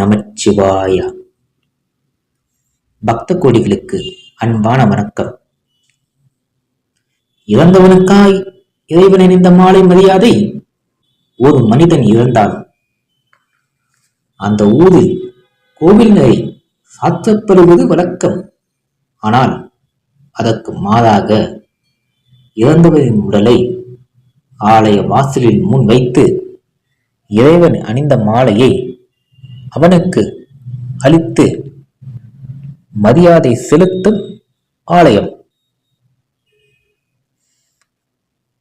நமச்சிவாய. பக்த கோடிகளுக்கு அன்பான வணக்கம். இறந்தவனுக்காய் இறைவனின் இந்த மாலை மரியாதை. ஒரு மனிதன் இறந்தால் அந்த ஊரில் கோவில் நெறி சாத்தப்படுவது வழக்கம். ஆனால் அதற்கு மாறாக இறந்தவரின் உடலை ஆலய வாசலில் முன் வைத்து இறைவன் அணிந்த மாலையை அவனுக்கு அளித்து மரியாதை செலுத்தும் ஆலயம்.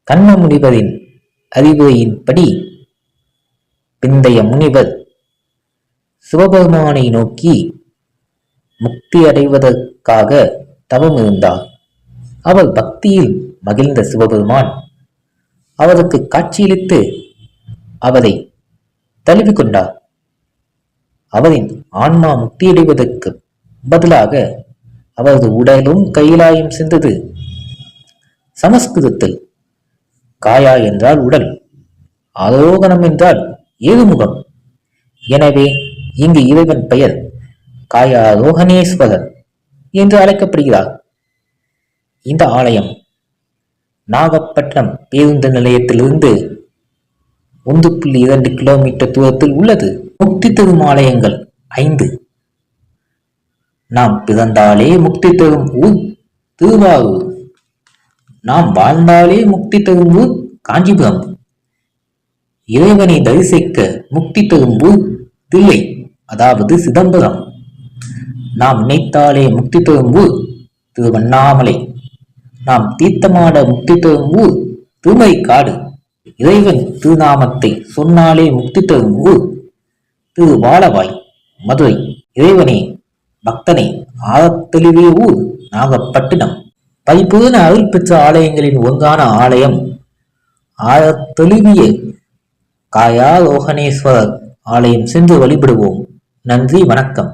கண்ண முனிவரின் அறிவுரையின்படி பிந்தைய முனிவர் சிவபெருமானை நோக்கி முக்தி அடைவதற்காக தவம் இருந்தார். அவர் பக்தியில் மகிழ்ந்த சிவபெருமான் அவருக்கு காட்சியளித்து அவரை தழுவிக்கொண்டார். அவரின் ஆன்மா முக்தியடைவதற்கு பதிலாக அவரது உடலும் கைலாயம் சென்றது. சமஸ்கிருதத்தில் காயா என்றால் உடல், ஆரோகணம் என்றால் ஏறுமுகம். எனவே இங்கு இறைவன் பெயர் காயாரோகணேஸ்வரர் என்று அழைக்கப்படுகிறார். இந்த ஆலயம் நாகப்பட்டினம் பேருந்து நிலையத்திலிருந்து 1.2 கிலோமீட்டர் தூரத்தில் உள்ளது. முக்தி தரும் ஆலயங்கள் 5. நாம் பிறந்தாலே முக்தி தரும் ஊர் திருவாரூர். நாம் வாழ்ந்தாலே முக்தி தரும் ஊர் காஞ்சிபுரம். இறைவனை தரிசிக்க முக்தி தரும் ஊர் தில்லை, அதாவது சிதம்பரம். நாம் நினைத்தாலே முக்தி தரும் ஊர் திருவண்ணாமலை. நாம் தீர்த்தமாட முக்தி தரும் ஊர் திருமறைக்காடு. இறைவன் திருநாமத்தை சொன்னாலே முக்தி தரும் ஊர் திருவாலவாய், மதுரை. இறைவனே பக்தனை ஆழத்தெளிவே ஊர் நாகப்பட்டினம். பரிபூர்ண அருள் பெற்ற ஆலயங்களின் ஒன்றான ஆலயம் ஆழத்தெளிவிய காயாரோகணேஸ்வரர் ஆலயம் சென்று வழிபடுவோம். நன்றி, வணக்கம்.